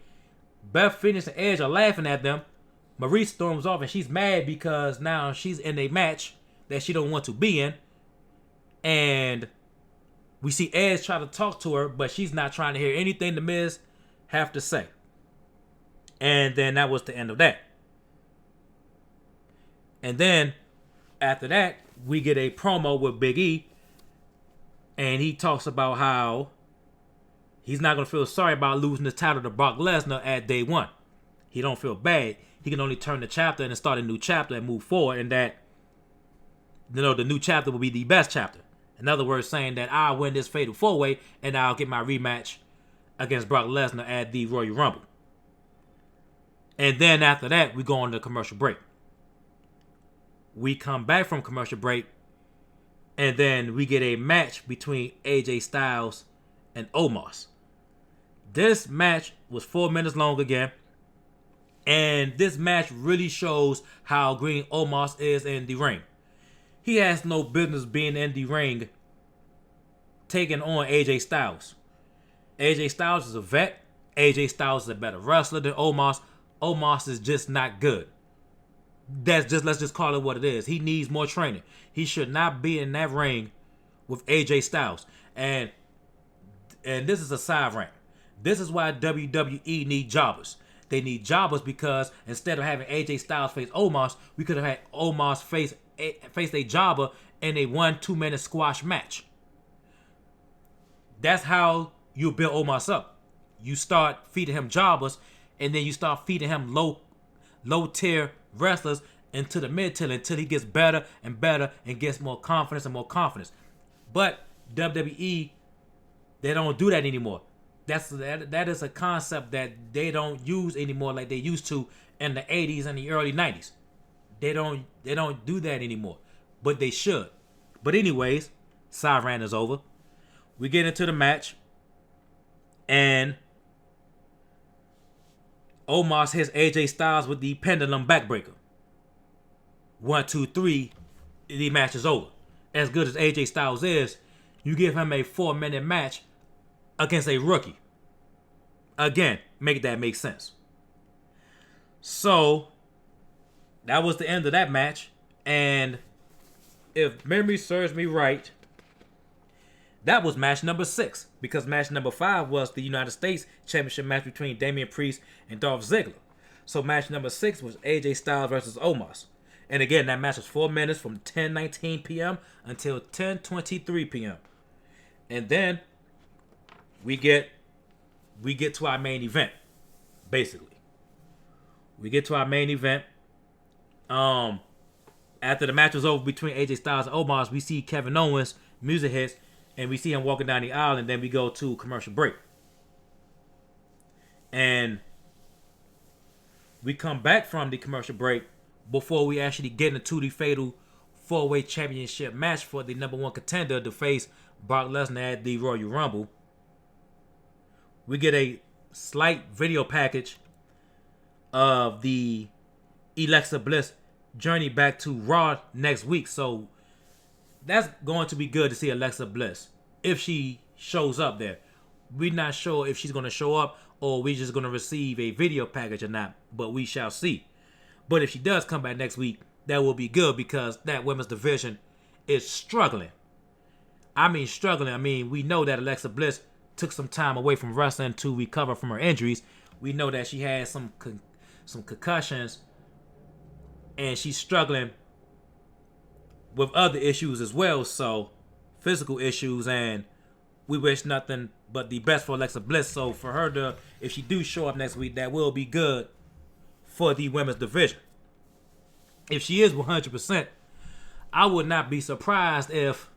Beth Phoenix and Edge are laughing at them. Maurice storms off, and she's mad because now she's in a match that she don't want to be in. And we see Edge try to talk to her, but she's not trying to hear anything The Miz have to say. And then that was the end of that. And then after that, we get a promo with Big E. And he talks about how he's not going to feel sorry about losing the title to Brock Lesnar at day one. He don't feel bad. He can only turn the chapter and start a new chapter and move forward. And that, the new chapter will be the best chapter. In other words, saying that I'll win this Fatal 4-Way and I'll get my rematch against Brock Lesnar at the Royal Rumble. And then after that, we go on to commercial break. We come back from commercial break, and then we get a match between AJ Styles and Omos. This match was 4 minutes long again. And this match really shows how green Omos is in the ring. He has no business being in the ring taking on AJ Styles. AJ Styles is a vet. AJ Styles is a better wrestler than Omos. Omos is just not good. Let's just call it what it is. He needs more training. He should not be in that ring with AJ Styles. And this is a side rant. This is why WWE need jobbers. They need jobbers because instead of having AJ Styles face Omos, we could have had Omos face a jobber in a 1-2 minute squash match. That's how you build Omos up. You start feeding him jobbers, and then you start feeding him low tier wrestlers into the mid tier until he gets better and better and gets more confidence and more confidence. But WWE, they don't do that anymore. That is a concept that they don't use anymore like they used to in the 80s and the early 90s. They don't do that anymore, but they should. But anyways, side rant is over. We get into the match, and Omos hits AJ Styles with the pendulum backbreaker. 1, 2, 3, the match is over. As good as AJ Styles is, you give him a 4-minute match against a rookie. Again, make that make sense. So, that was the end of that match. And if memory serves me right, that was match number 6. Because match number 5 was the United States Championship match between Damien Priest and Dolph Ziggler. So match number 6 was AJ Styles versus Omos. And again, that match was 4 minutes from 10:19 p.m. until 10:23 p.m. And then we get to our main event, basically. We get to our main event. After the match was over between AJ Styles and Omos, we see Kevin Owens, music hits, and we see him walking down the aisle, and then we go to commercial break. And we come back from the commercial break before we actually get into the fatal 4-way championship match for the number 1 contender to face Brock Lesnar at the Royal Rumble. We get a slight video package of the Alexa Bliss journey back to Raw next week. So that's going to be good to see Alexa Bliss if she shows up there. We're not sure if she's going to show up or we're just going to receive a video package or not, but we shall see. But if she does come back next week, that will be good because that women's division is struggling. I mean struggling. I mean, we know that Alexa Bliss took some time away from wrestling to recover from her injuries. We know that she had some concussions and she's struggling with other issues as well, so physical issues, and we wish nothing but the best for Alexa Bliss. So for her to, if she do show up next week, that will be good for the women's division. If she is 100%, I would not be surprised if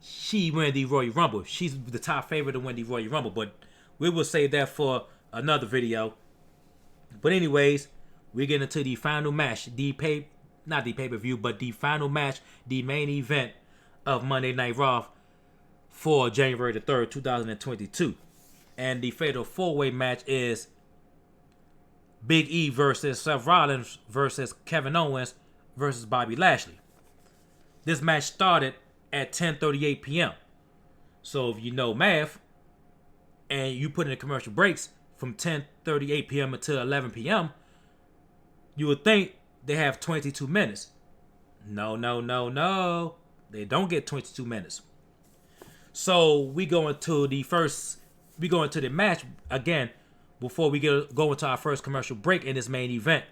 she win the Royal Rumble. She's the top favorite to win the Royal Rumble, but we will save that for another video. But anyways, we get into the final match, the not the pay-per-view, but the final match, the main event of Monday Night Raw for January the 3rd, 2022. And the fatal four-way match is Big E versus Seth Rollins versus Kevin Owens versus Bobby Lashley. This match started at 10:38 p.m. So if you know math and you put in the commercial breaks from 10:38 p.m. until 11 p.m., you would think they have 22 minutes. No. They don't get 22 minutes. So we go into the match again before we go into our first commercial break in this main event.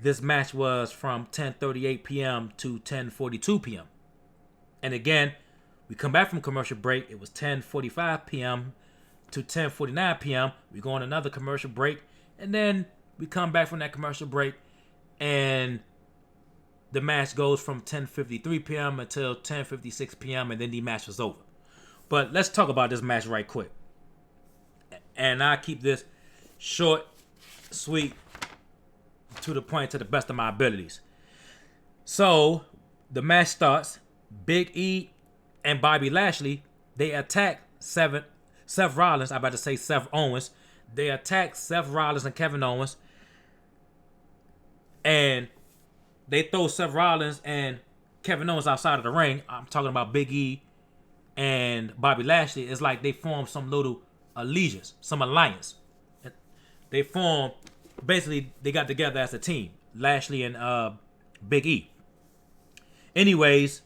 This match was from 10:38 p.m. to 10:42 p.m. And again, we come back from commercial break. It was 10:45 p.m. to 10:49 p.m. We go on another commercial break. And then we come back from that commercial break. And the match goes from 10:53 p.m. until 10:56 p.m. And then the match was over. But let's talk about this match right quick. And I keep this short, sweet, to the point, to the best of my abilities. So the match starts. Big E and Bobby Lashley, they attack Seth Rollins. I'm about to say Seth Owens. They attack Seth Rollins and Kevin Owens. And they throw Seth Rollins and Kevin Owens outside of the ring. I'm talking about Big E and Bobby Lashley. It's like they form some little allegiance, some alliance. They form, basically, they got together as a team. Lashley and Big E. Anyways,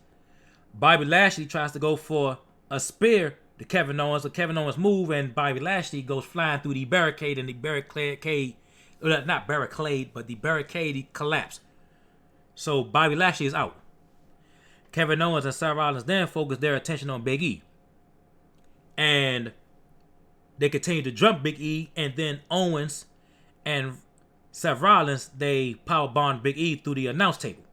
Bobby Lashley tries to go for a spear to Kevin Owens. So Kevin Owens move and Bobby Lashley goes flying through the barricade, and the barricade, not barricade, but the barricade collapsed. So Bobby Lashley is out. Kevin Owens and Seth Rollins then focus their attention on Big E. And they continue to jump Big E, and then Owens and Seth Rollins, they powerbomb Big E through the announce table.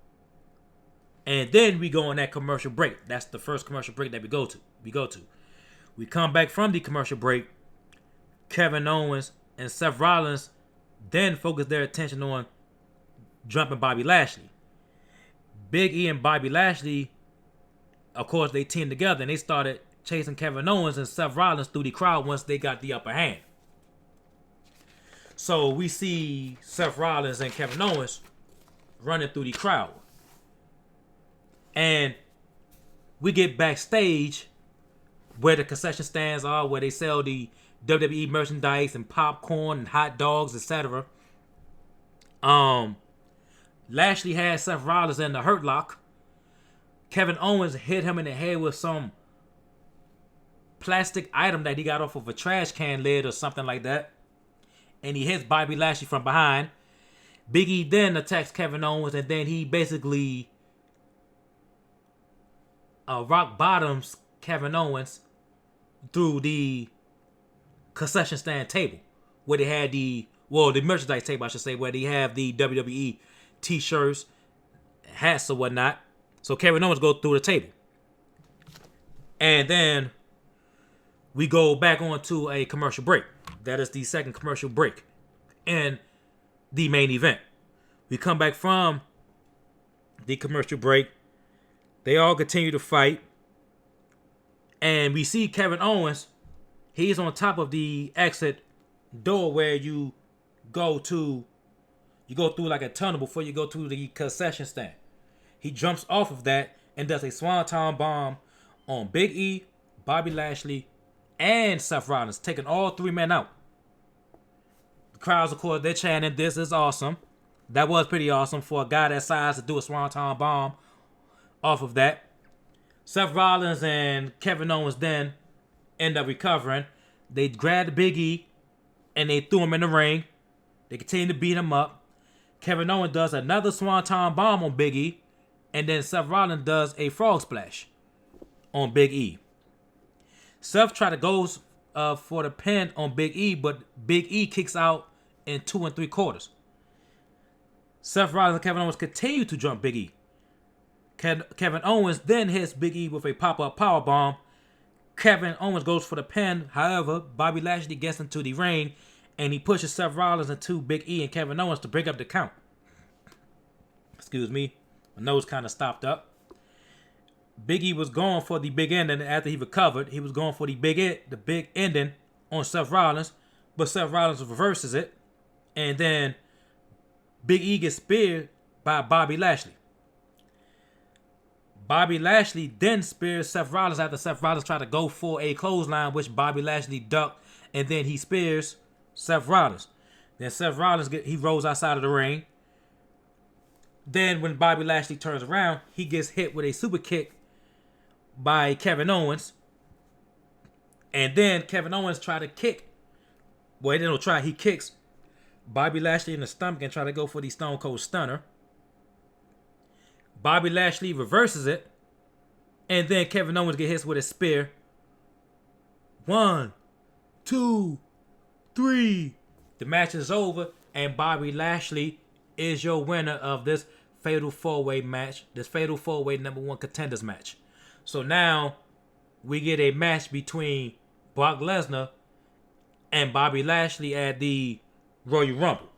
And then we go on that commercial break. That's the first commercial break that we go to. We come back from the commercial break. Kevin Owens and Seth Rollins then focus their attention on jumping Bobby Lashley. Big E and Bobby Lashley, of course, they teamed together and they started chasing Kevin Owens and Seth Rollins through the crowd once they got the upper hand. So we see Seth Rollins and Kevin Owens running through the crowd. And we get backstage where the concession stands are, where they sell the WWE merchandise and popcorn and hot dogs, etc. Lashley had Seth Rollins in the Hurt Lock. Kevin Owens hit him in the head with some plastic item that he got off of a trash can lid or something like that. And he hits Bobby Lashley from behind. Big E then attacks Kevin Owens, and then he basically rock bottoms Kevin Owens through the concession stand table where they had the merchandise table, I should say, where they have the WWE t-shirts, hats or whatnot. So Kevin Owens goes through the table. And then we go back on to a commercial break. That is the second commercial break in the main event. We come back from the commercial break. They all continue to fight. And we see Kevin Owens. He's on top of the exit door where you go through like a tunnel before you go to the concession stand. He jumps off of that and does a swanton bomb on Big E, Bobby Lashley, and Seth Rollins, taking all three men out. The crowds, of course, they're chanting, "This is awesome." That was pretty awesome for a guy that size to do a swanton bomb off of that. Seth Rollins and Kevin Owens then end up recovering. They grabbed Big E and they threw him in the ring. They continue to beat him up. Kevin Owens does another swanton bomb on Big E, and then Seth Rollins does a frog splash on Big E. Seth tried to go for the pin on Big E, but Big E kicks out in 2 3/4. Seth Rollins and Kevin Owens continue to jump Big E. Kevin Owens then hits Big E with a pop-up powerbomb. Kevin Owens goes for the pin. However, Bobby Lashley gets into the ring and he pushes Seth Rollins into Big E and Kevin Owens to break up the count. Excuse me. My nose kind of stopped up. Big E was going for the big ending after he recovered. He was going for the big ending on Seth Rollins, but Seth Rollins reverses it, and then Big E gets speared by Bobby Lashley. Bobby Lashley then spears Seth Rollins after Seth Rollins tried to go for a clothesline, which Bobby Lashley ducked, and then he spears Seth Rollins. Then Seth Rollins he rolls outside of the ring. Then when Bobby Lashley turns around, he gets hit with a super kick by Kevin Owens. And then Kevin Owens tried to kick. Well, he didn't try. He kicks Bobby Lashley in the stomach and try to go for the Stone Cold Stunner. Bobby Lashley reverses it. And then Kevin Owens gets hit with a spear. 1, 2, 3. The match is over. And Bobby Lashley is your winner of this Fatal 4-Way match. This Fatal 4-Way number 1 contenders match. So now we get a match between Brock Lesnar and Bobby Lashley at the Royal Rumble.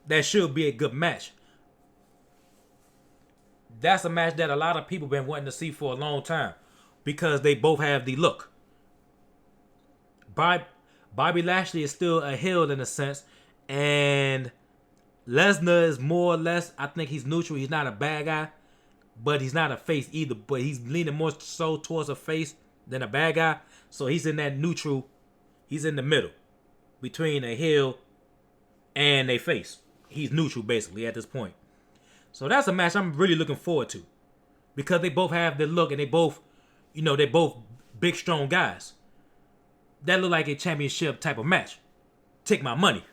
That should be a good match. That's a match that a lot of people been wanting to see for a long time because they both have the look. Bobby Lashley is still a heel in a sense, and Lesnar is more or less, I think he's neutral. He's not a bad guy, but he's not a face either. But he's leaning more so towards a face than a bad guy. So he's in that neutral. He's in the middle between a heel and a face. He's neutral basically at this point. So that's a match I'm really looking forward to because they both have the look and they both big, strong guys. That look like a championship type of match. Take my money.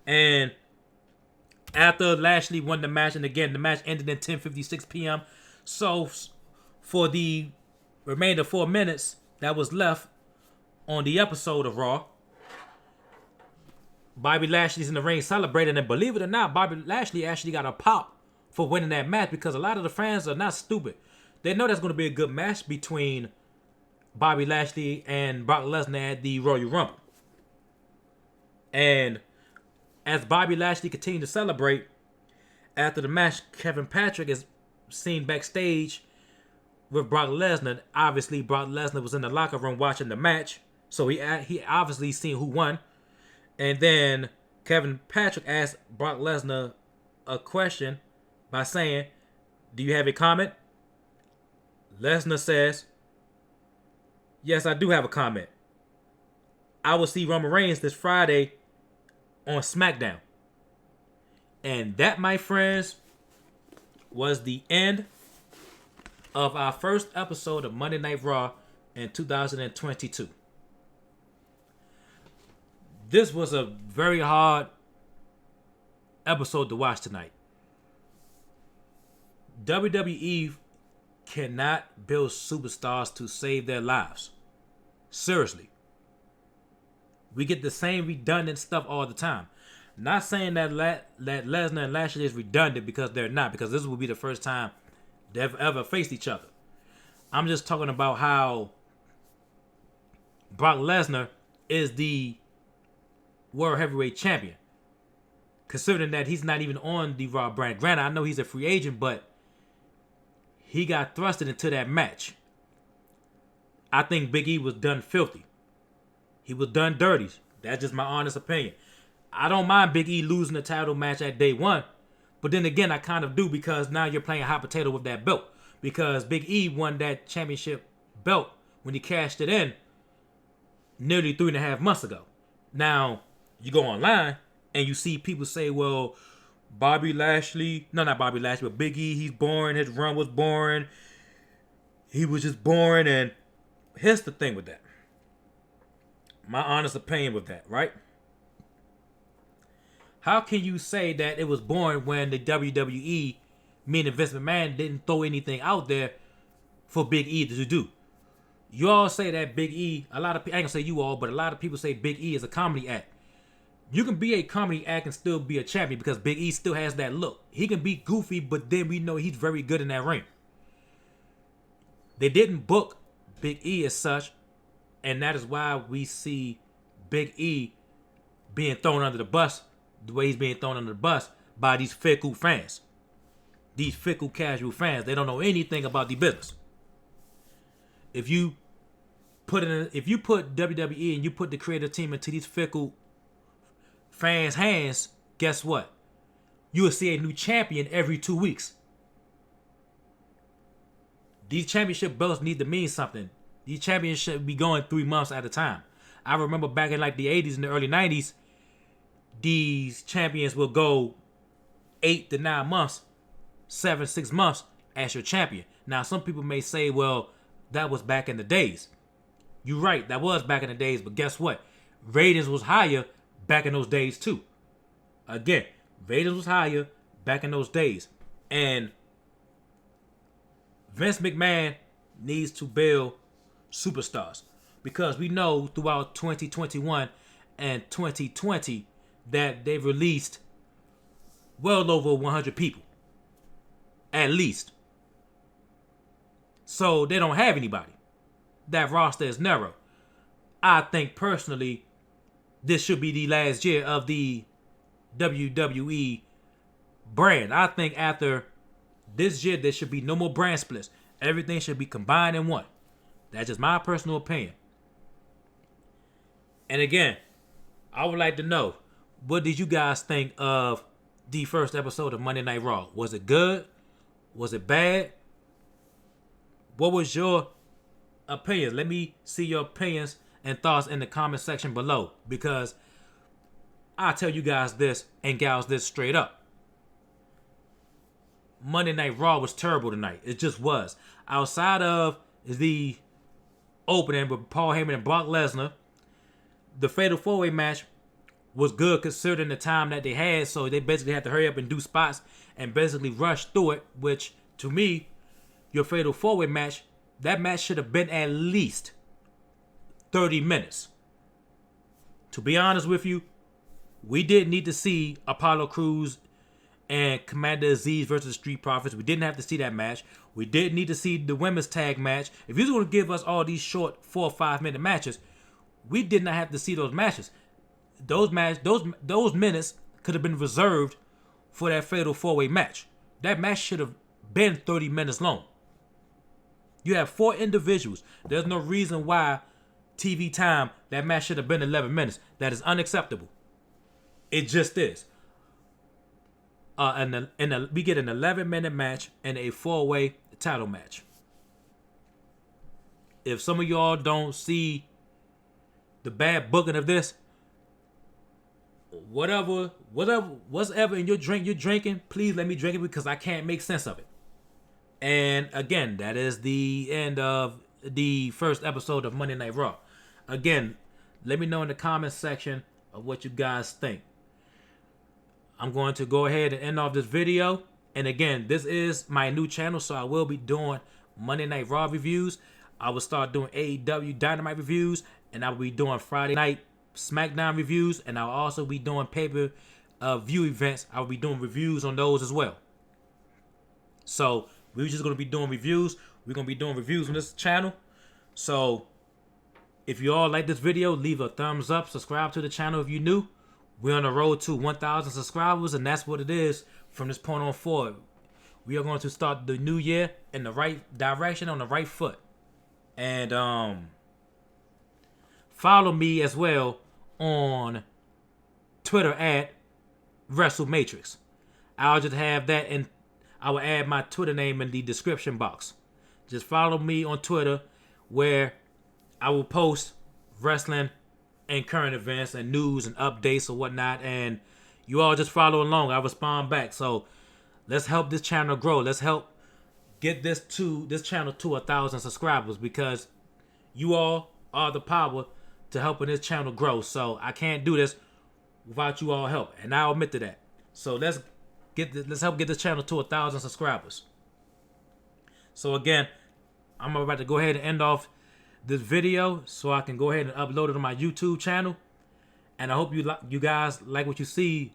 And after Lashley won the match, and again, the match ended at 10:56 p.m. So for the remainder 4 minutes that was left on the episode of Raw, Bobby Lashley's in the ring celebrating, and believe it or not, Bobby Lashley actually got a pop for winning that match because a lot of the fans are not stupid. They know that's going to be a good match between Bobby Lashley and Brock Lesnar at the Royal Rumble. And as Bobby Lashley continued to celebrate, after the match, Kevin Patrick is seen backstage with Brock Lesnar. Obviously, Brock Lesnar was in the locker room watching the match, so he obviously seen who won. And then Kevin Patrick asked Brock Lesnar a question by saying, "Do you have a comment?" Lesnar says, "Yes, I do have a comment. I will see Roman Reigns this Friday on SmackDown." And that, my friends, was the end of our first episode of Monday Night Raw in 2022. This was a very hard episode to watch tonight. WWE cannot build superstars to save their lives. Seriously. We get the same redundant stuff all the time. Not saying that Lesnar and Lashley is redundant because they're not, because this will be the first time they've ever faced each other. I'm just talking about how Brock Lesnar is the World Heavyweight Champion. Considering that he's not even on the Raw brand. Granted, I know he's a free agent, but he got thrusted into that match. I think Big E was done filthy. He was done dirty. That's just my honest opinion. I don't mind Big E losing the title match at day one. But then again, I kind of do because now you're playing hot potato with that belt. Because Big E won that championship belt when he cashed it in nearly 3.5 months ago. Now, you go online and you see people say, well, not Bobby Lashley, but Big E, he's boring. His run was boring. He was just boring. And here's the thing with that. My honest opinion with that, right? How can you say that it was boring when the WWE, meaning Vince McMahon, didn't throw anything out there for Big E to do? You all say that Big E, I ain't gonna say you all, but a lot of people say Big E is a comedy act. You can be a comedy act and still be a champion because Big E still has that look. He can be goofy, but then we know he's very good in that ring. They didn't book Big E as such, and that is why we see Big E being thrown under the bus the way he's being thrown under the bus by these fickle fans. these fickle casual fans. They don't know anything about the business. If you put WWE and you put the creative team into these fickle fans' hands, guess what? You will see a new champion every 2 weeks. These championship belts need to mean something. These championships be going 3 months at a time. I remember back in like the 80s and the early 90s, these champions will go 8 to 9 months, 6 months as your champion. Now, some people may say, well, that was back in the days. You're right, that was back in the days, but guess what? Ratings was higher back in those days too. Again, ratings was higher back in those days. And Vince McMahon needs to build superstars, because we know throughout 2021 and 2020 that they've released well over 100 people. At least. So they don't have anybody. That roster is narrow. I think personally, this should be the last year of the WWE brand. I think after this year, there should be no more brand splits. Everything should be combined in one. That's just my personal opinion. And again, I would like to know, what did you guys think of the first episode of Monday Night Raw? Was it good? Was it bad? What was your opinion? Let me see your opinions and thoughts in the comment section below, because I'll tell you guys this and gals this straight up. Monday Night Raw was terrible tonight. It just was. Outside of the opening with Paul Heyman and Brock Lesnar, the Fatal 4-Way match was good considering the time that they had, so they basically had to hurry up and do spots and basically rush through it, which to me, your Fatal 4-Way match, that match should have been at least 30 minutes. To be honest with you, we didn't need to see Apollo Crews and Commander Aziz versus Street Profits. We didn't have to see that match. We didn't need to see the women's tag match. If you want to give us all these short 4 or 5 minute matches, we did not have to see those matches. Those minutes could have been reserved for that Fatal 4-Way match. That match should have been 30 minutes long. You have 4 individuals. There's no reason why TV time, that match should have been 11 minutes. That is unacceptable. It just is. We get an 11-minute match and a 4-way title match. If some of y'all don't see the bad booking of this, whatever in your drink you're drinking, please let me drink it, because I can't make sense of it. And again, that is the end of the first episode of Monday Night Raw. Again, let me know in the comment section of what you guys think. I'm going to go ahead and end off this video. And again, this is my new channel, so I will be doing Monday Night Raw reviews. I will start doing AEW Dynamite reviews, and I will be doing Friday Night SmackDown reviews, and I'll also be doing pay-per-view events. I'll be doing reviews on those as well. So we're just going to be doing reviews. We're going to be doing reviews on this channel. So if you all like this video, leave a thumbs up. Subscribe to the channel if you're new. We're on the road to 1,000 subscribers, and that's what it is from this point on forward. We are going to start the new year in the right direction, on the right foot. And follow me as well on Twitter at WrestleMatrix. I'll just have that, and I will add my Twitter name in the description box. Just follow me on Twitter, where I will post wrestling and current events and news and updates or whatnot, and you all just follow along. I respond back. So let's help this channel grow. Let's help get this channel to 1,000 subscribers, because you all are the power to helping this channel grow. So I can't do this without you all help, and I'll admit to that. So let's help get this channel to 1,000 subscribers. So again, I'm about to go ahead and end off this video so I can go ahead and upload it on my YouTube channel. And I hope you guys like what you see.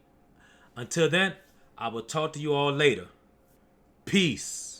Until then, I will talk to you all later. Peace.